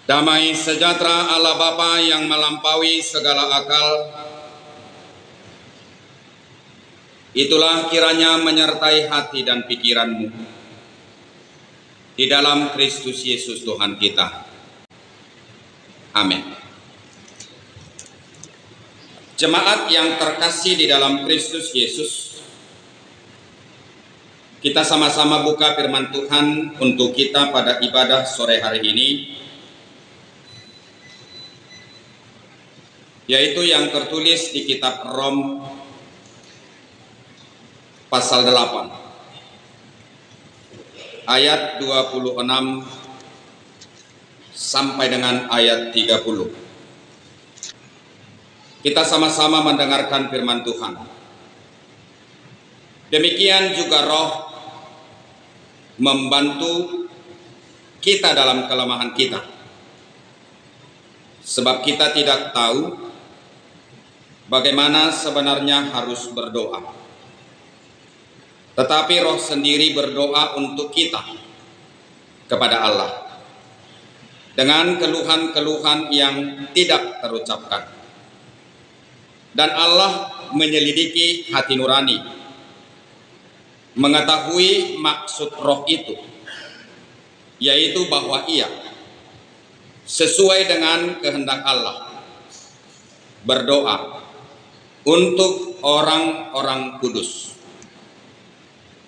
Damai sejahtera Allah Bapa yang melampaui segala akal, itulah kiranya menyertai hati dan pikiranmu di dalam Kristus Yesus Tuhan kita. Amin. Jemaat yang terkasih di dalam Kristus Yesus, kita sama-sama buka firman Tuhan untuk kita pada ibadah sore hari ini, yaitu yang tertulis di kitab Rom pasal 8 ayat 26 sampai dengan ayat 30. Kita sama-sama mendengarkan firman Tuhan. Demikian juga Roh membantu kita dalam kelemahan kita, sebab kita tidak tahu bagaimana sebenarnya harus berdoa. Tetapi Roh sendiri berdoa untuk kita kepada Allah dengan keluhan-keluhan yang tidak terucapkan. Dan Allah menyelidiki hati nurani, mengetahui maksud Roh itu, yaitu bahwa Ia sesuai dengan kehendak Allah berdoa untuk orang-orang kudus.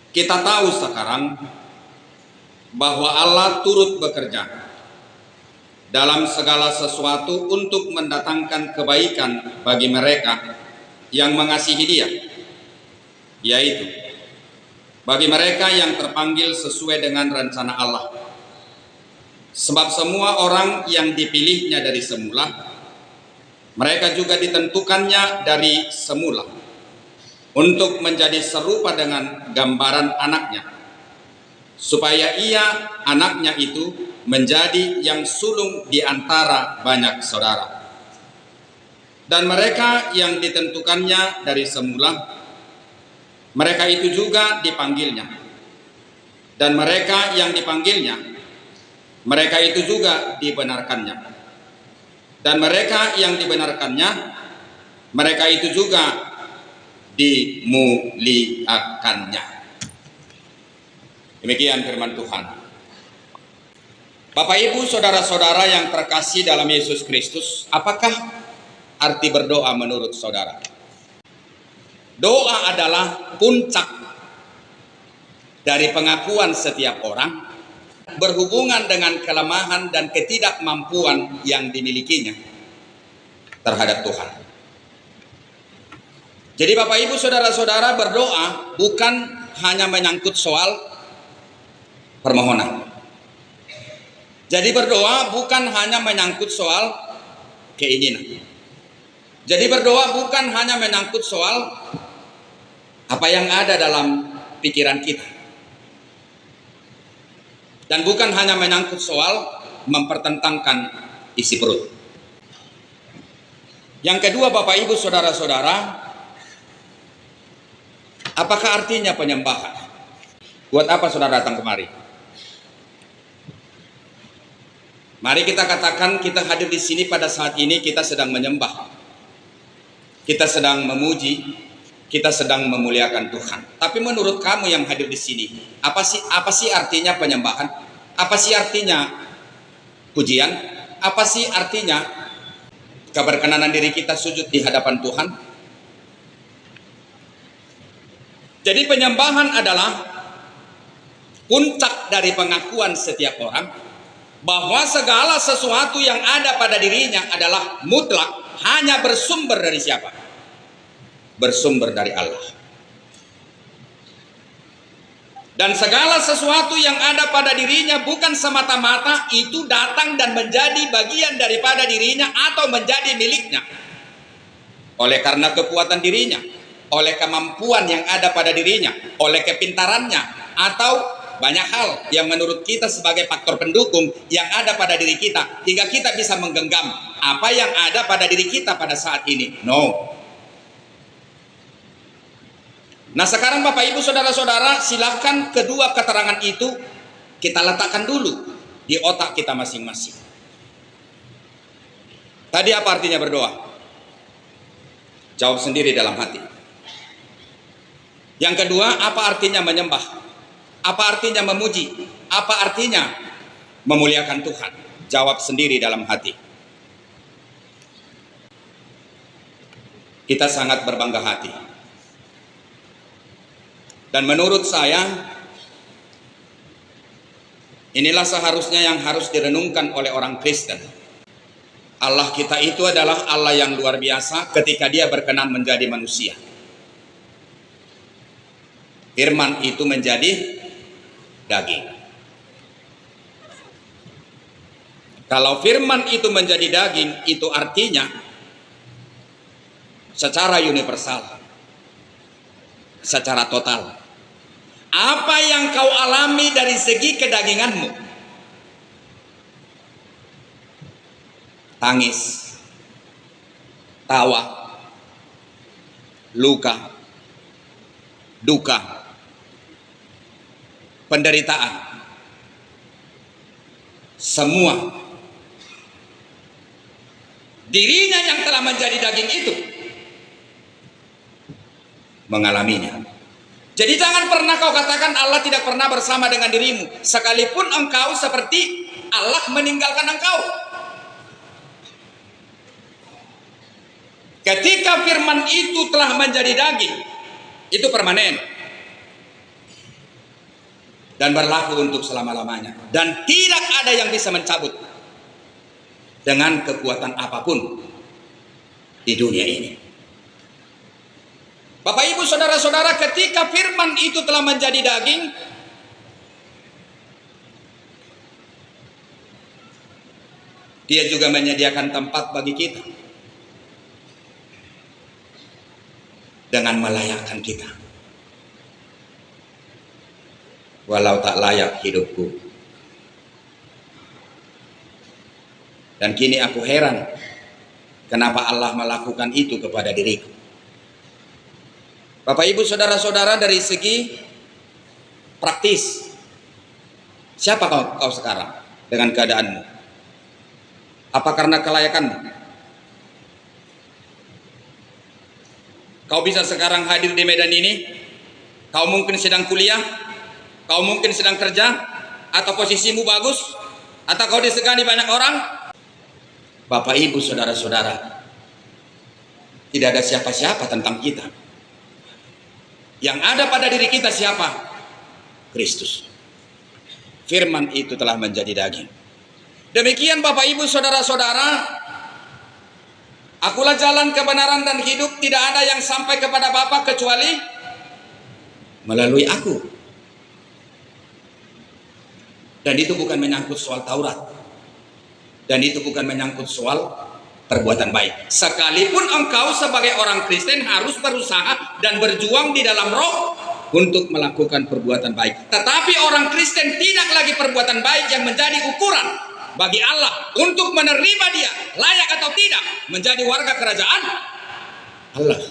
Kita tahu sekarang bahwa Allah turut bekerja dalam segala sesuatu untuk mendatangkan kebaikan bagi mereka yang mengasihi Dia, yaitu bagi mereka yang terpanggil sesuai dengan rencana Allah. Sebab semua orang yang dipilihnya dari semula, mereka juga ditentukannya dari semula untuk menjadi serupa dengan gambaran anaknya, supaya Ia, anaknya itu, menjadi yang sulung di antara banyak saudara. Dan mereka yang ditentukannya dari semula, mereka itu juga dipanggilnya. Dan mereka yang dipanggilnya, mereka itu juga dibenarkannya. Dan mereka yang dibenarkannya, mereka itu juga dimuliakannya. Demikian firman Tuhan. Bapak, Ibu, saudara-saudara yang terkasih dalam Yesus Kristus, apakah arti berdoa menurut saudara? Doa adalah puncak dari pengakuan setiap orang berhubungan dengan kelemahan dan ketidakmampuan yang dimilikinya terhadap Tuhan. Jadi Bapak, Ibu, saudara-saudara, berdoa bukan hanya menyangkut soal permohonan. Jadi berdoa bukan hanya menyangkut soal keinginan. Jadi berdoa bukan hanya menyangkut soal apa yang ada dalam pikiran kita. Dan bukan hanya menyangkut soal mempertentangkan isi perut. Yang kedua, Bapak, Ibu, saudara-saudara, apakah artinya penyembahan? Buat apa saudara datang kemari? Mari kita katakan kita hadir di sini pada saat ini, kita sedang menyembah, kita sedang memuji, kita sedang memuliakan Tuhan. Tapi menurut kamu yang hadir di sini, apa sih artinya penyembahan? Apa sih artinya pujian? Apa sih artinya keberkenanan diri kita sujud di hadapan Tuhan? Jadi penyembahan adalah puncak dari pengakuan setiap orang bahwa segala sesuatu yang ada pada dirinya adalah mutlak hanya bersumber dari siapa? Bersumber dari Allah. Dan segala sesuatu yang ada pada dirinya bukan semata-mata itu datang dan menjadi bagian daripada dirinya atau menjadi miliknya oleh karena kekuatan dirinya, oleh kemampuan yang ada pada dirinya, oleh kepintarannya, atau banyak hal yang menurut kita sebagai faktor pendukung yang ada pada diri kita hingga kita bisa menggenggam apa yang ada pada diri kita pada saat ini. No. Nah sekarang Bapak, Ibu, saudara-saudara, silahkan kedua keterangan itu kita letakkan dulu di otak kita masing-masing. Tadi apa artinya berdoa? Jawab sendiri dalam hati. Yang kedua, apa artinya menyembah? Apa artinya memuji? Apa artinya memuliakan Tuhan? Jawab sendiri dalam hati. Kita sangat berbangga hati. Dan menurut saya, inilah seharusnya yang harus direnungkan oleh orang Kristen. Allah kita itu adalah Allah yang luar biasa ketika Dia berkenan menjadi manusia. Firman itu menjadi daging. Kalau firman itu menjadi daging, itu artinya secara universal, secara total, apa yang kau alami dari segi kedaginganmu, tangis, tawa, luka, duka, penderitaan, semua dirinya yang telah menjadi daging itu mengalaminya. Jadi jangan pernah kau katakan Allah tidak pernah bersama dengan dirimu, sekalipun engkau seperti Allah meninggalkan engkau. Ketika firman itu telah menjadi daging, itu permanen dan berlaku untuk selama-lamanya, dan tidak ada yang bisa mencabut dengan kekuatan apapun di dunia ini. Bapak Ibu saudara-saudara, ketika firman itu telah menjadi daging, Dia juga menyediakan tempat bagi kita dengan melayakkan kita. Walau tak layak hidupku. Dan kini aku heran kenapa Allah melakukan itu kepada diriku. Bapak Ibu saudara-saudara, dari segi praktis, siapa kau sekarang dengan keadaanmu? Apa karena kelayakanmu? Kau bisa sekarang hadir di medan ini, kau mungkin sedang kuliah, kau mungkin sedang kerja, atau posisimu bagus, atau kau disegani banyak orang. Bapak Ibu saudara-saudara, tidak ada siapa-siapa tentang kita. Yang ada pada diri kita siapa? Kristus. Firman itu telah menjadi daging. Demikian Bapak Ibu saudara-saudara, akulah jalan kebenaran dan hidup, tidak ada yang sampai kepada Bapa kecuali melalui aku. Dan itu bukan menyangkut soal Taurat, dan itu bukan menyangkut soal perbuatan baik. Sekalipun engkau sebagai orang Kristen harus berusaha dan berjuang di dalam roh untuk melakukan perbuatan baik. Tetapi orang Kristen tidak lagi perbuatan baik yang menjadi ukuran bagi Allah untuk menerima dia layak atau tidak menjadi warga kerajaan Allah.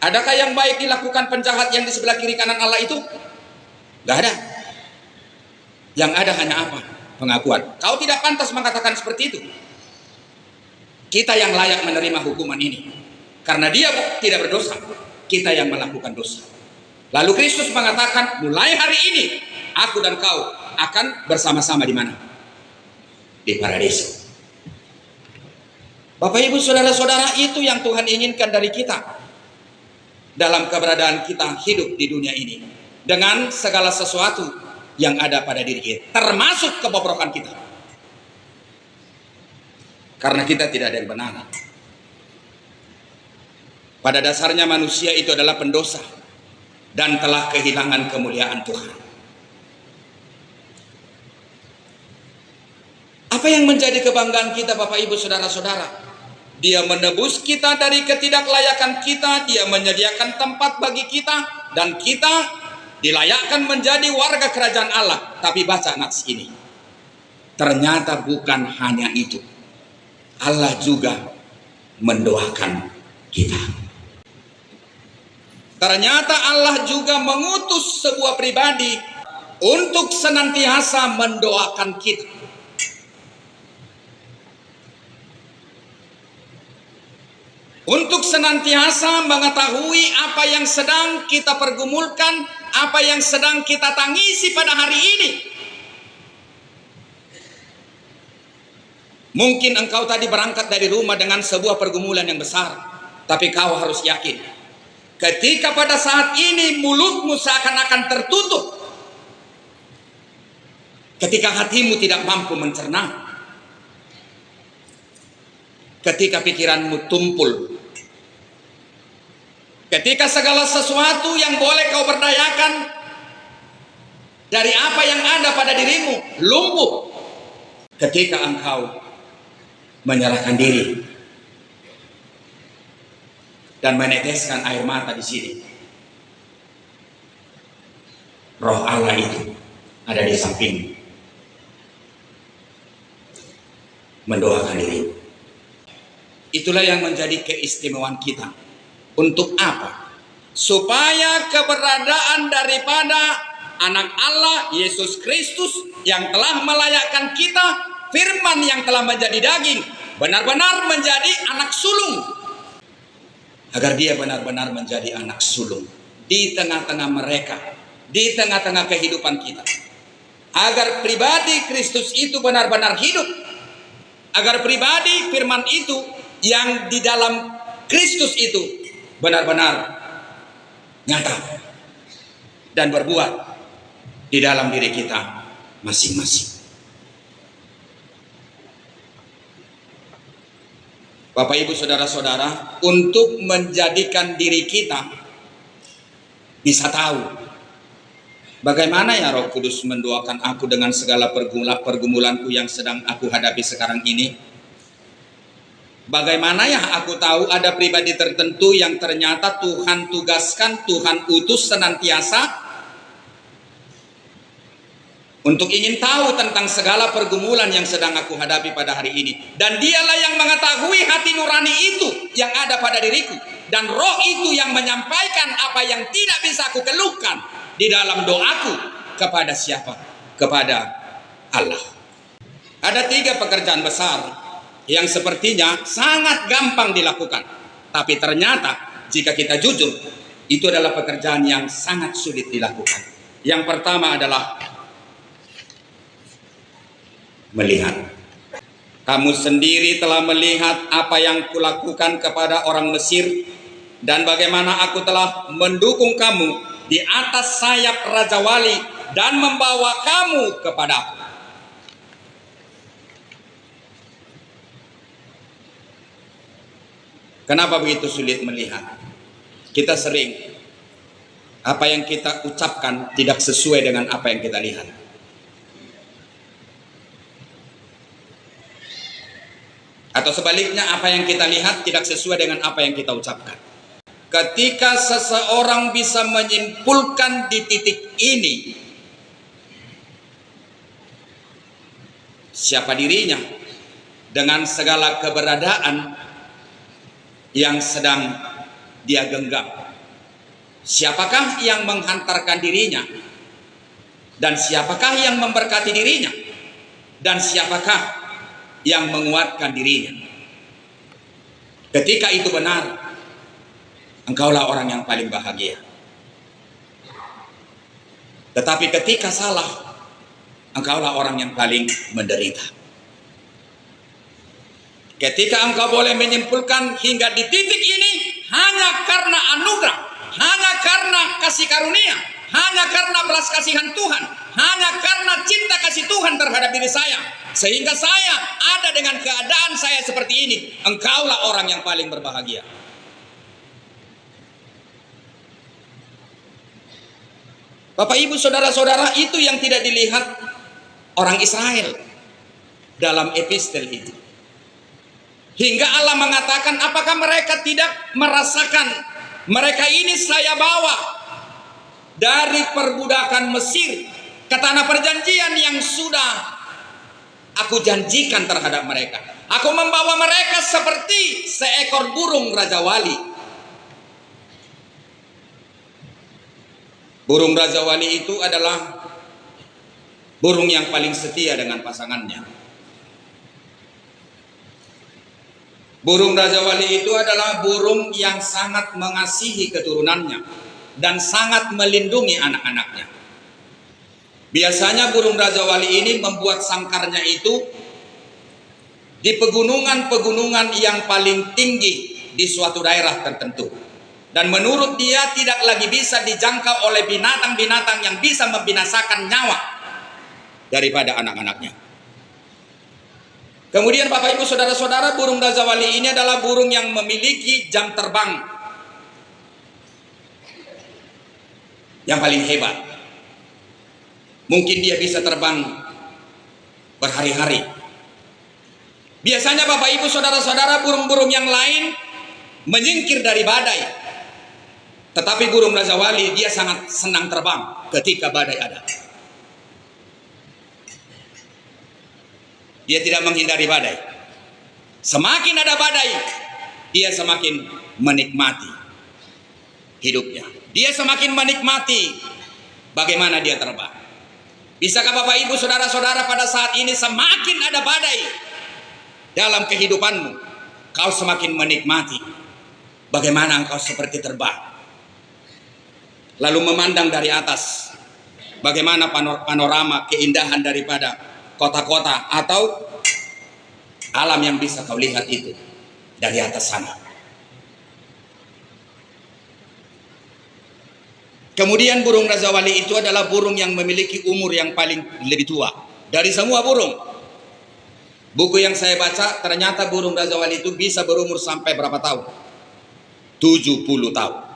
Adakah yang baik dilakukan penjahat yang di sebelah kiri kanan Allah itu? Gak ada. Yang ada hanya apa? Pengakuan. Kau tidak pantas mengatakan seperti itu. Kita yang layak menerima hukuman ini karena dia tidak berdosa, kita yang melakukan dosa. Lalu Kristus mengatakan, mulai hari ini aku dan kau akan bersama-sama di mana? Di paradiso. Bapak Ibu saudara-saudara, itu yang Tuhan inginkan dari kita dalam keberadaan kita hidup di dunia ini, dengan segala sesuatu yang ada pada diri kita, termasuk kebobrokan kita, karena kita tidak ada yang benar. Pada dasarnya manusia itu adalah pendosa dan telah kehilangan kemuliaan Tuhan. Apa yang menjadi kebanggaan kita Bapak Ibu saudara-saudara? Dia menebus kita dari ketidaklayakan kita, dia menyediakan tempat bagi kita, dan kita dilayakkan menjadi warga kerajaan Allah. Tapi baca nats ini, ternyata bukan hanya itu, Allah juga mendoakan kita. Ternyata Allah juga mengutus sebuah pribadi untuk senantiasa mendoakan kita. untuk senantiasa mengetahui apa yang sedang kita pergumulkan, apa yang sedang kita tangisi pada hari ini. Mungkin engkau tadi berangkat dari rumah dengan sebuah pergumulan yang besar, tapi kau harus yakin, ketika pada saat ini mulutmu seakan-akan tertutup, ketika hatimu tidak mampu mencerna, ketika pikiranmu tumpul, ketika segala sesuatu yang boleh kau berdayakan dari apa yang ada pada dirimu lumpuh, ketika engkau menyerahkan diri dan meneteskan air mata di sini, Roh Allah itu ada di sampingmu mendoakan dirimu. Itulah yang menjadi keistimewaan kita. Untuk apa? Supaya keberadaan daripada anak Allah Yesus Kristus yang telah melayakkan kita, firman yang telah menjadi daging, benar-benar menjadi anak sulung, agar dia benar-benar menjadi anak sulung di tengah-tengah mereka, di tengah-tengah kehidupan kita, agar pribadi Kristus itu benar-benar hidup, agar pribadi firman itu yang di dalam Kristus itu benar-benar nyata dan berbuat di dalam diri kita masing-masing. Bapak Ibu saudara-saudara, untuk menjadikan diri kita bisa tahu bagaimana ya Roh Kudus mendoakan aku dengan segala pergumulanku yang sedang aku hadapi sekarang ini. Bagaimana ya aku tahu ada pribadi tertentu yang ternyata Tuhan tugaskan, Tuhan utus senantiasa untuk ingin tahu tentang segala pergumulan yang sedang aku hadapi pada hari ini. Dan dialah yang mengetahui hati nurani itu yang ada pada diriku. Dan Roh itu yang menyampaikan apa yang tidak bisa aku keluhkan di dalam doaku kepada siapa? Kepada Allah. Ada 3 pekerjaan besar yang sepertinya sangat gampang dilakukan. Tapi ternyata jika kita jujur, itu adalah pekerjaan yang sangat sulit dilakukan. Yang pertama adalah melihat. Kamu sendiri telah melihat apa yang kulakukan kepada orang Mesir, dan bagaimana aku telah mendukung kamu di atas sayap Raja Wali dan membawa kamu kepadaku. Kenapa begitu sulit melihat? Kita sering, apa yang kita ucapkan tidak sesuai dengan apa yang kita lihat. Atau sebaliknya, apa yang kita lihat tidak sesuai dengan apa yang kita ucapkan. Ketika seseorang bisa menyimpulkan di titik ini siapa dirinya dengan segala keberadaan yang sedang dia genggam, siapakah yang menghantarkan dirinya, dan siapakah yang memberkati dirinya, dan siapakah yang menguatkan dirinya. Ketika itu benar, engkaulah orang yang paling bahagia. Tetapi ketika salah, engkaulah orang yang paling menderita. Ketika engkau boleh menyimpulkan hingga di titik ini hanya karena anugerah, hanya karena kasih karunia, hanya karena belas kasihan Tuhan, hanya karena cinta kasih Tuhan terhadap diri saya, sehingga saya ada dengan keadaan saya seperti ini, engkaulah orang yang paling berbahagia. Bapak Ibu saudara-saudara, itu yang tidak dilihat orang Israel dalam epistel itu. Hingga Allah mengatakan, apakah mereka tidak merasakan, mereka ini saya bawa dari perbudakan Mesir ke tanah perjanjian yang sudah aku janjikan terhadap mereka. Aku membawa mereka seperti seekor burung Raja Wali. Burung Raja Wali itu adalah burung yang paling setia dengan pasangannya. Burung Raja Wali itu adalah burung yang sangat mengasihi keturunannya dan sangat melindungi anak-anaknya. Biasanya burung Raja Wali ini membuat sangkarnya itu di pegunungan-pegunungan yang paling tinggi di suatu daerah tertentu. Dan menurut dia tidak lagi bisa dijangkau oleh binatang-binatang yang bisa membinasakan nyawa daripada anak-anaknya. Kemudian Bapak Ibu Saudara-saudara, burung Raja Wali ini adalah burung yang memiliki jam terbang yang paling hebat. Mungkin dia bisa terbang berhari-hari. Biasanya Bapak Ibu Saudara-saudara, burung-burung yang lain menyingkir dari badai. Tetapi burung Raja Wali dia sangat senang terbang ketika badai ada. Dia tidak menghindari badai. Semakin ada badai, dia semakin menikmati hidupnya. Dia semakin menikmati bagaimana dia terbang. Bisakah Bapak Ibu Saudara-saudara pada saat ini semakin ada badai dalam kehidupanmu, kau semakin menikmati bagaimana engkau seperti terbang. Lalu memandang dari atas bagaimana panorama keindahan daripada kota-kota atau alam yang bisa kau lihat itu dari atas sana. Kemudian burung Raja Wali itu adalah burung yang memiliki umur yang paling lebih tua dari semua burung. Buku yang saya baca ternyata burung Raja Wali itu bisa berumur sampai berapa tahun? 70 tahun.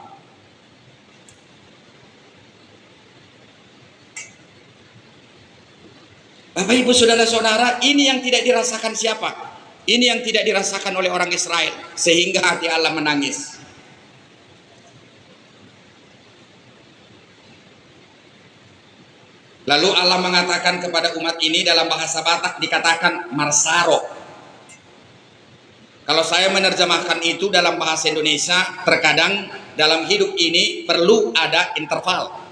Bapak Ibu Saudara-saudara, ini yang tidak dirasakan siapa? Ini yang tidak dirasakan oleh orang Israel, sehingga hati Allah menangis. Lalu Allah mengatakan kepada umat ini dalam bahasa Batak dikatakan marsaro. Kalau saya menerjemahkan itu dalam bahasa Indonesia, terkadang dalam hidup ini perlu ada interval.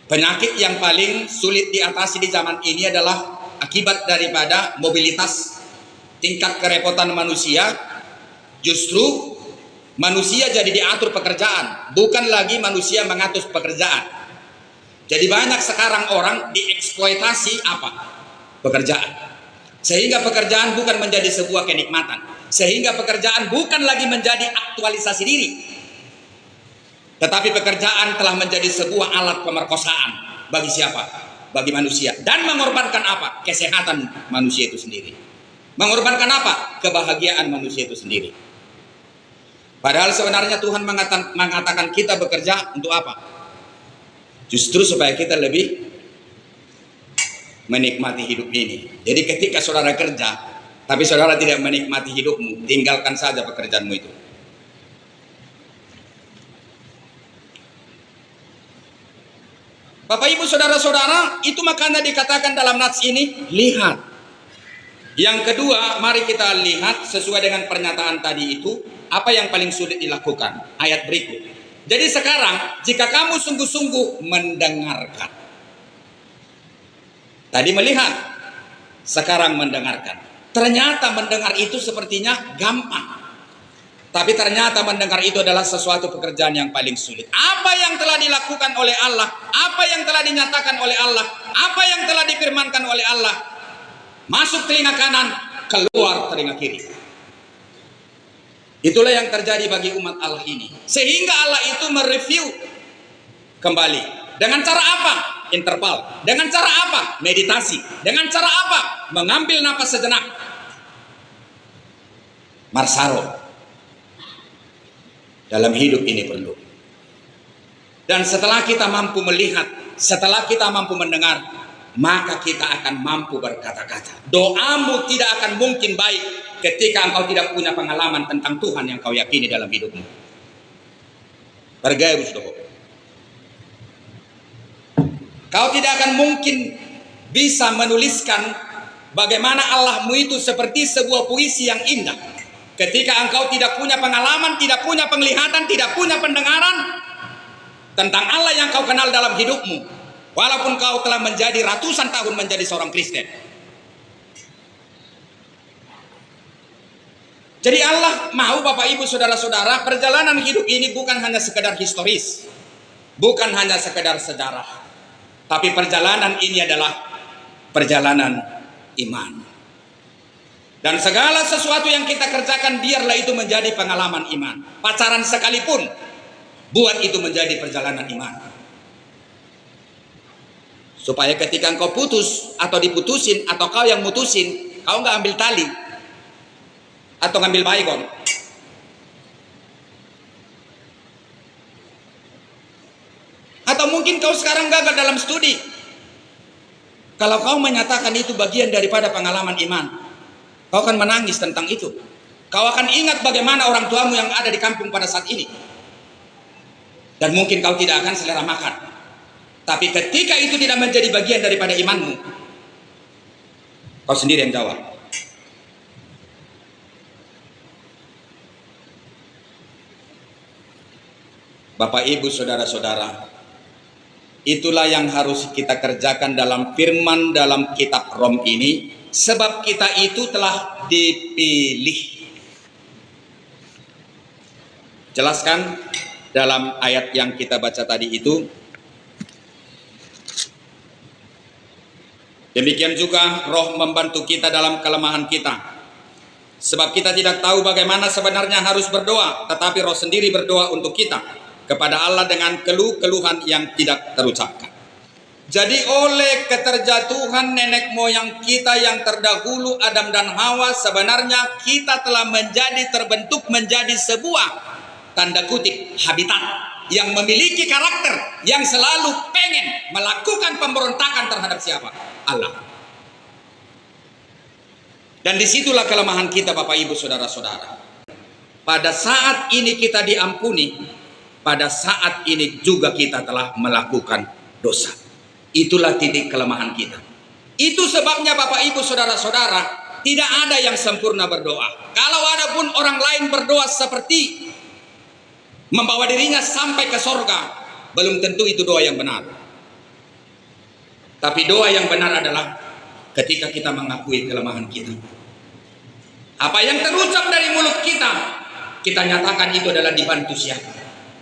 Penyakit yang paling sulit diatasi di zaman ini adalah akibat daripada mobilitas, tingkat kerepotan manusia. Justru manusia jadi diatur pekerjaan, bukan lagi manusia mengatur pekerjaan. Jadi banyak sekarang orang dieksploitasi apa? Pekerjaan. Sehingga pekerjaan bukan menjadi sebuah kenikmatan. Sehingga pekerjaan bukan lagi menjadi aktualisasi diri. Tetapi pekerjaan telah menjadi sebuah alat pemerkosaan bagi siapa? Bagi manusia. Dan mengorbankan apa? Kesehatan manusia itu sendiri. Mengorbankan apa? Kebahagiaan manusia itu sendiri. Padahal sebenarnya Tuhan mengatakan kita bekerja untuk apa? Justru supaya kita lebih menikmati hidup ini. Jadi ketika saudara kerja, tapi saudara tidak menikmati hidupmu, tinggalkan saja pekerjaanmu itu. Bapak Ibu Saudara-saudara, itu makanya dikatakan dalam nats ini, lihat. Yang kedua, mari kita lihat sesuai dengan pernyataan tadi itu, apa yang paling sulit dilakukan. Ayat berikut. Jadi sekarang, jika kamu sungguh-sungguh mendengarkan. Tadi melihat, sekarang mendengarkan. Ternyata mendengar itu sepertinya gampang. Tapi ternyata mendengar itu adalah sesuatu pekerjaan yang paling sulit. Apa yang telah dilakukan oleh Allah, apa yang telah dinyatakan oleh Allah, apa yang telah difirmankan oleh Allah, masuk telinga kanan, keluar telinga kiri. Itulah yang terjadi bagi umat Allah ini. Sehingga Allah itu mereview kembali. Dengan cara apa? Interval. Dengan cara apa? Meditasi. Dengan cara apa? Mengambil napas sejenak. Marsaro. Dalam hidup ini perlu. Dan setelah kita mampu melihat, setelah kita mampu mendengar, maka kita akan mampu berkata-kata. Doamu tidak akan mungkin baik ketika engkau tidak punya pengalaman tentang Tuhan yang kau yakini dalam hidupmu. Bergaya Busdoho. Kau tidak akan mungkin bisa menuliskan bagaimana Allahmu itu seperti sebuah puisi yang indah. Ketika engkau tidak punya pengalaman, tidak punya penglihatan, tidak punya pendengaran tentang Allah yang kau kenal dalam hidupmu. Walaupun kau telah menjadi ratusan tahun menjadi seorang Kristen. Jadi Allah mau Bapak Ibu Saudara-saudara, perjalanan hidup ini bukan hanya sekedar historis, bukan hanya sekedar sejarah, tapi perjalanan ini adalah perjalanan iman. Dan segala sesuatu yang kita kerjakan, biarlah itu menjadi pengalaman iman. Pacaran sekalipun, buat itu menjadi perjalanan iman. Supaya ketika engkau putus atau diputusin, atau kau yang mutusin, kau nggak ambil tali atau ngambil baygon. Atau mungkin kau sekarang gagal dalam studi. Kalau kau menyatakan itu bagian daripada pengalaman iman, kau akan menangis tentang itu. Kau akan ingat bagaimana orang tuamu yang ada di kampung pada saat ini. Dan mungkin kau tidak akan selera makan. Tapi ketika itu tidak menjadi bagian daripada imanmu, kau sendiri yang jawab. Bapak Ibu Saudara-saudara, itulah yang harus kita kerjakan dalam firman dalam kitab Rom ini, sebab kita itu telah dipilih. Jelaskan dalam ayat yang kita baca tadi itu. Demikian juga Roh membantu kita dalam kelemahan kita. Sebab kita tidak tahu bagaimana sebenarnya harus berdoa, tetapi Roh sendiri berdoa untuk kita kepada Allah dengan keluh-keluhan yang tidak terucapkan. Jadi oleh keterjatuhan nenek moyang kita yang terdahulu, Adam dan Hawa, sebenarnya kita telah terbentuk menjadi sebuah tanda kutip habitat yang memiliki karakter yang selalu pengen melakukan pemberontakan terhadap siapa? Allah. Dan disitulah kelemahan kita Bapak Ibu Saudara-saudara. Pada saat ini kita diampuni, pada saat ini juga kita telah melakukan dosa. Itulah titik kelemahan kita. Itu sebabnya Bapak Ibu Saudara-saudara, tidak ada yang sempurna berdoa. Kalau ada pun orang lain berdoa seperti membawa dirinya sampai ke sorga, belum tentu itu doa yang benar. Tapi doa yang benar adalah ketika kita mengakui kelemahan kita. Apa yang terucap dari mulut kita, kita nyatakan itu adalah dibantu siapa?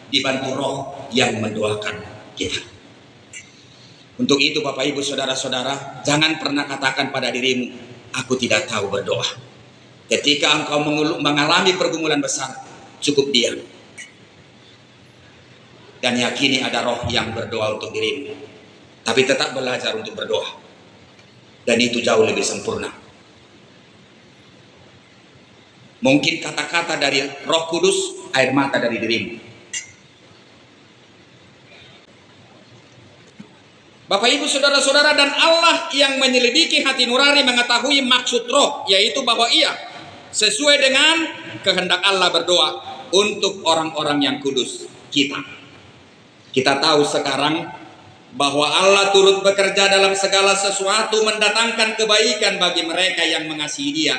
Dibantu Roh yang mendoakan kita. Untuk itu Bapak Ibu Saudara-saudara, jangan pernah katakan pada dirimu, aku tidak tahu berdoa. Ketika engkau mengalami pergumulan besar, cukup diam dan yakini ada Roh yang berdoa untuk dirimu. Tapi tetap belajar untuk berdoa, dan itu jauh lebih sempurna. Mungkin kata-kata dari Roh Kudus, air mata dari dirimu. Bapak Ibu Saudara-saudara, dan Allah yang menyelidiki hati nurani mengetahui maksud Roh, yaitu bahwa ia sesuai dengan kehendak Allah berdoa untuk orang-orang yang kudus kita. Kita tahu sekarang bahwa Allah turut bekerja dalam segala sesuatu mendatangkan kebaikan bagi mereka yang mengasihi Dia,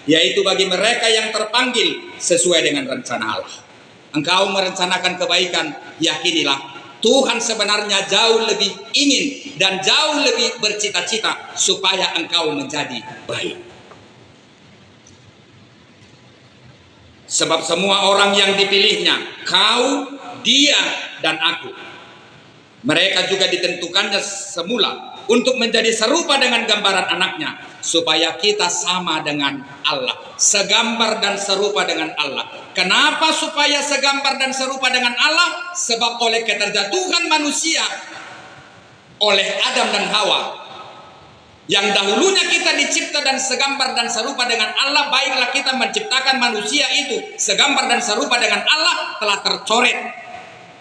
yaitu bagi mereka yang terpanggil sesuai dengan rencana Allah. Engkau merencanakan kebaikan, yakinilah Tuhan sebenarnya jauh lebih ingin dan jauh lebih bercita-cita supaya engkau menjadi baik. Sebab semua orang yang dipilihnya, kau, dia, dan aku, mereka juga ditentukannya semula untuk menjadi serupa dengan gambaran anaknya, supaya kita sama dengan Allah, segambar dan serupa dengan Allah. Kenapa supaya segambar dan serupa dengan Allah? Sebab oleh keterjatuhan manusia, oleh Adam dan Hawa, yang dahulunya kita dicipta dan segambar dan serupa dengan Allah, baiklah kita menciptakan manusia itu segambar dan serupa dengan Allah, telah tercoret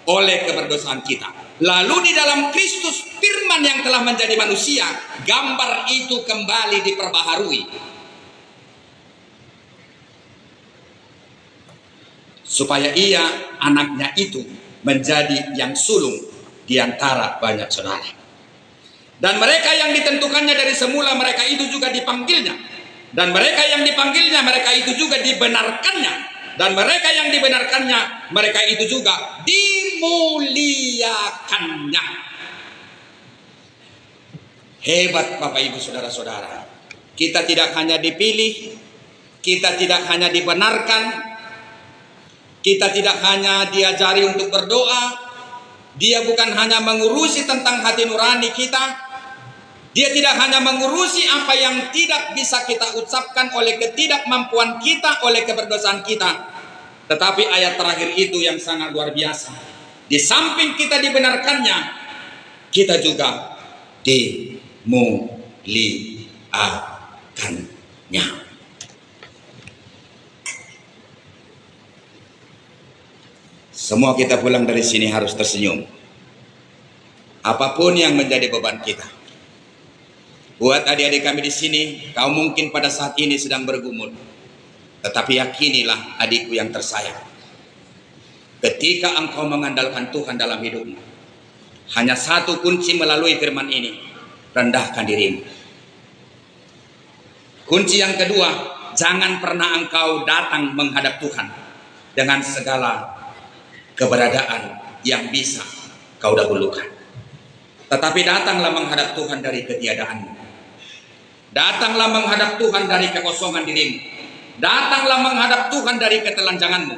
oleh keberdosaan kita. Lalu di dalam Kristus, firman yang telah menjadi manusia, gambar itu kembali diperbaharui, supaya ia, anaknya itu, menjadi yang sulung di antara banyak saudara. Dan mereka yang ditentukannya dari semula, mereka itu juga dipanggilnya. Dan mereka yang dipanggilnya, mereka itu juga dibenarkannya. Dan mereka yang dibenarkannya, mereka itu juga dimuliakannya. Hebat Bapak Ibu Saudara-saudara. Kita tidak hanya dipilih, kita tidak hanya dibenarkan, kita tidak hanya diajari untuk berdoa. Dia bukan hanya mengurusi tentang hati nurani kita. Dia tidak hanya mengurusi apa yang tidak bisa kita ucapkan oleh ketidakmampuan kita, oleh keberdosaan kita. Tetapi ayat terakhir itu yang sangat luar biasa. Di samping kita dibenarkannya, kita juga dimuliakannya. Semua kita pulang dari sini harus tersenyum. Apapun yang menjadi beban kita. Buat adik-adik kami di sini, kau mungkin pada saat ini sedang bergumul. Tetapi yakinilah adikku yang tersayang. Ketika engkau mengandalkan Tuhan dalam hidupmu, hanya satu kunci melalui firman ini, rendahkan dirimu. Kunci yang kedua, jangan pernah engkau datang menghadap Tuhan dengan segala keberadaan yang bisa kau dahulukan. Tetapi datanglah menghadap Tuhan dari ketiadaanmu. Datanglah menghadap Tuhan dari kekosongan dirimu. Datanglah menghadap Tuhan dari ketelanjanganmu.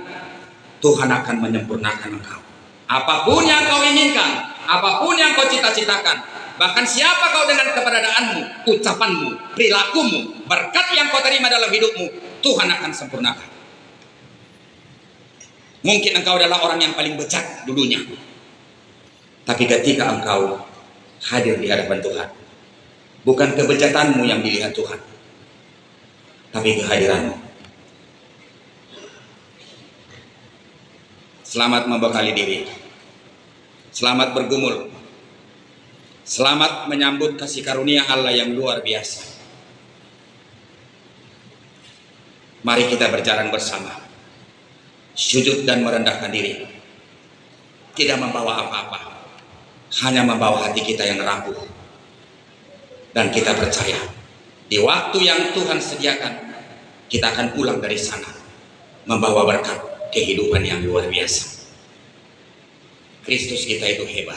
Tuhan akan menyempurnakan engkau. Apapun yang kau inginkan, apapun yang kau cita-citakan, bahkan siapa kau dengan keberadaanmu, ucapanmu, perilakumu, berkat yang kau terima dalam hidupmu, Tuhan akan sempurnakan. Mungkin engkau adalah orang yang paling bejat dulunya. Tapi ketika engkau hadir di hadapan Tuhan, bukan kebejatanmu yang dilihat Tuhan, tapi kehadiranmu. Selamat membekali diri. Selamat bergumul. Selamat menyambut kasih karunia Allah yang luar biasa. Mari kita berjalan bersama. Sujud dan merendahkan diri. Tidak membawa apa-apa, hanya membawa hati kita yang rapuh. Dan kita percaya di waktu yang Tuhan sediakan, kita akan pulang dari sana membawa berkat kehidupan yang luar biasa. Kristus kita itu hebat.